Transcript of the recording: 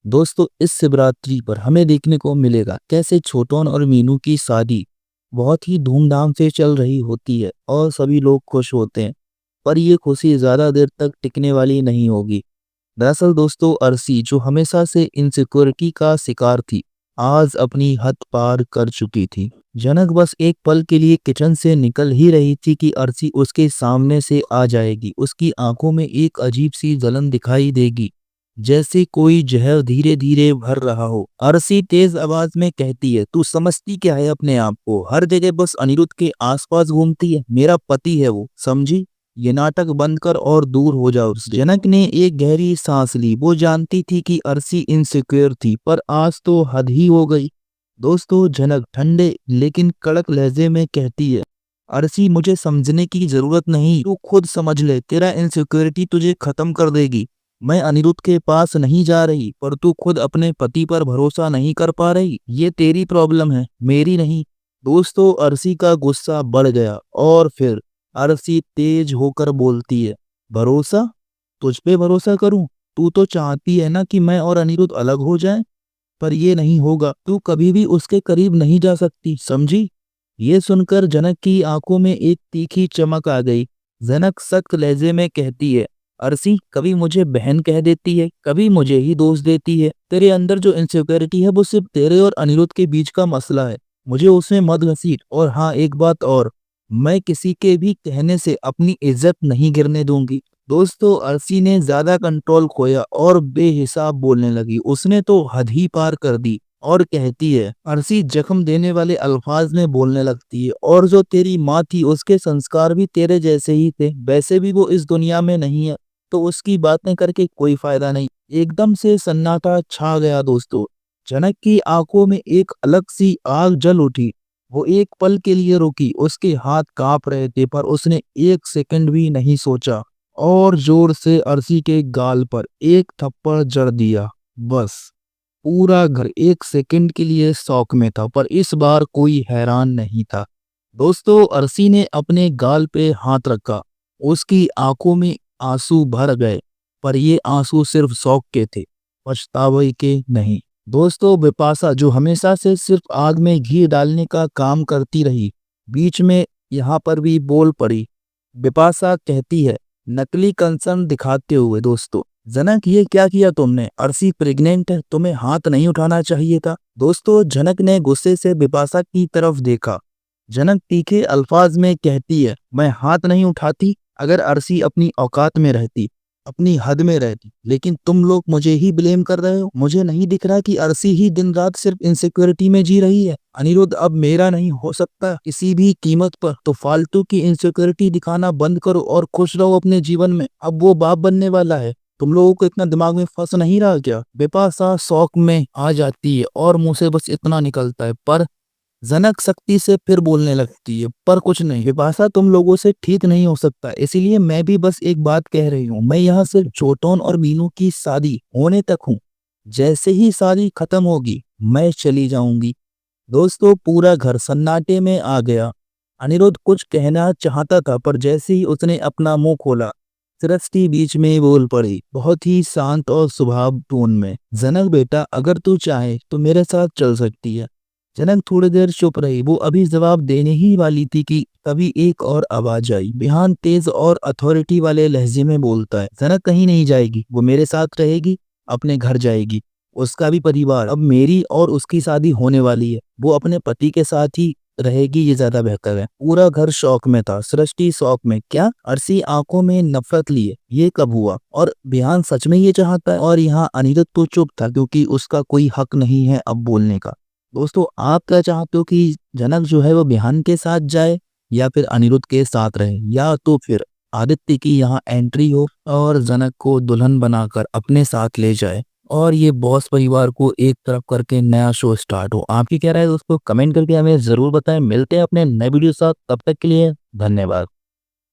दोस्तों इस शिवरात्रि पर हमें देखने को मिलेगा कैसे छोटन और मीनू की शादी बहुत ही धूमधाम से चल रही होती है और सभी लोग खुश होते हैं। पर ये खुशी ज्यादा देर तक टिकने वाली नहीं होगी। दरअसल दोस्तों अर्शी जो हमेशा से इनसिक्योरिटी का शिकार थी, आज अपनी हद पार कर चुकी थी। जनक बस एक पल के लिए किचन से निकल ही रही थी कि अर्शी उसके सामने से आ जाएगी। उसकी आंखों में एक अजीब सी जलन दिखाई देगी, जैसे कोई जहर धीरे धीरे भर रहा हो। अर्शी तेज आवाज में कहती है, तू समझती क्या है अपने आप को? हर जगह बस अनिरुद्ध के आसपास घूमती है। मेरा पति है वो, समझी? ये नाटक बंद कर और दूर हो जाओ उससे। जनक ने एक गहरी सांस ली। वो जानती थी कि अर्शी इनसिक्योर थी, पर आज तो हद ही हो गई। दोस्तों जनक ठंडे लेकिन कड़क लहजे में कहती है, अर्शी मुझे समझने की जरूरत नहीं, तू खुद समझ ले। तेरा इनसिक्योरिटी तुझे खत्म कर देगी। मैं अनिरुद्ध के पास नहीं जा रही, पर तू खुद अपने पति पर भरोसा नहीं कर पा रही। ये तेरी प्रॉब्लम है, मेरी नहीं। दोस्तों अर्शी का गुस्सा बढ़ गया और फिर अर्शी तेज होकर बोलती है, भरोसा? तुझ पे भरोसा करूं? तू तो चाहती है ना कि मैं और अनिरुद्ध अलग हो जाएं, पर ये नहीं होगा। तू कभी भी उसके करीब नहीं जा सकती, समझी? ये सुनकर जनक की आंखों में एक तीखी चमक आ गई। जनक सख्त लहजे में कहती है, अर्शी कभी मुझे बहन कह देती है, कभी मुझे ही दोष देती है। तेरे अंदर जो इनसिक्योरिटी है वो सिर्फ तेरे और अनिरुद्ध के बीच का मसला है। मुझे उसमें मत घसीट। और हाँ, एक बात और, मैं किसी के भी कहने से अपनी इज्जत नहीं गिरने दूंगी। दोस्तों अर्शी ने ज्यादा कंट्रोल खोया और बेहिसाब बोलने लगी। उसने तो हद ही पार कर दी और कहती है, अर्शी जख्म देने वाले अल्फाज में बोलने लगती है, और जो तेरी माँ थी उसके संस्कार भी तेरे जैसे ही थे। वैसे भी वो इस दुनिया में नहीं है, तो उसकी बातें करके कोई फायदा नहीं। एकदम से सन्नाटा छा गया दोस्तों। जनक की आंखों में एक अलग सी आग जल उठी। वो एक पल के लिए रुकी। उसके हाथ कांप रहे थे, पर उसने एक सेकंड भी नहीं सोचा और जोर से अर्शी के गाल पर एक थप्पड़ जड़ दिया। बस पूरा घर एक सेकंड के लिए शौक में था, पर इस बार कोई हैरान नहीं था। दोस्तों अर्शी ने अपने गाल पे हाथ रखा। उसकी आंखों में आंसू भर गए, पर ये आंसू सिर्फ शौक के थे, पछतावे के नहीं। दोस्तों बिपाशा जो हमेशा से सिर्फ आग में घी डालने का काम करती रही, बीच में यहाँ पर भी बोल पड़ी। बिपाशा कहती है नकली कंसर्न दिखाते हुए, दोस्तों जनक ये क्या किया तुमने? अर्शी प्रेग्नेंट है, तुम्हें हाथ नहीं उठाना चाहिए था। दोस्तों जनक ने गुस्से से बिपाशा की तरफ देखा। जनक तीखे अल्फाज में कहती है, मैं हाथ नहीं उठाती अगर अर्शी अपनी औकात में रहती, अपनी हद में रहती। लेकिन तुम लोग मुझे ही ब्लेम कर रहे हो। मुझे नहीं दिख रहा कि अर्शी ही दिन रात सिर्फ इनसिक्योरिटी में जी रही है। अनिरुद्ध अब मेरा नहीं हो सकता किसी भी कीमत पर। तो फालतू की इनसिक्योरिटी दिखाना बंद करो और खुश रहो अपने जीवन में। अब वो बाप बनने वाला है। तुम लोगों को इतना दिमाग में फंस नहीं रहा क्या? बिपाशा शौक में आ जाती है और मुंह से बस इतना निकलता है, पर जनक सख्ती से फिर बोलने लगती है, पर कुछ नहीं विपाशा, तुम लोगों से ठीक नहीं हो सकता। इसीलिए मैं भी बस एक बात कह रही हूँ। मैं यहाँ सिर्फ छोटन और मीनू की शादी होने तक हूँ। जैसे ही शादी खत्म होगी मैं चली जाऊंगी। दोस्तों पूरा घर सन्नाटे में आ गया। अनिरुद्ध कुछ कहना चाहता था, पर जैसे ही उसने अपना मुंह खोला, सृष्टि बीच में बोल पड़ी, बहुत ही शांत और सुभाव टोन में, जनक बेटा अगर तू चाहे तो मेरे साथ चल सकती है। जनक थोड़ी देर चुप रही। वो अभी जवाब देने ही वाली थी कि तभी एक और आवाज आई। बिहान तेज और अथॉरिटी वाले लहजे में बोलता है, जनक कहीं नहीं जाएगी, वो मेरे साथ रहेगी, अपने घर जाएगी। उसका भी परिवार, अब मेरी और उसकी शादी होने वाली है, वो अपने पति के साथ ही रहेगी, ये ज्यादा बेहतर है। पूरा घर शौक में था। सृष्टि शौक में, क्या? अर्शी आंखों में नफरत लिए, ये कब हुआ? और बिहान सच में ये चाहता है? और यहाँ अनिरुद्ध तो चुप था क्योंकि उसका कोई हक नहीं है अब बोलने का। दोस्तों आप क्या चाहते हो कि जनक जो है वो बिहान के साथ जाए या फिर अनिरुद्ध के साथ रहे, या तो फिर आदित्य की यहाँ एंट्री हो और जनक को दुल्हन बनाकर अपने साथ ले जाए और ये बॉस परिवार को एक तरफ करके नया शो स्टार्ट हो? आपकी क्या राय है दोस्तों? कमेंट करके हमें जरूर बताएं। मिलते हैं अपने नए वीडियो के साथ, तब तक के लिए धन्यवाद।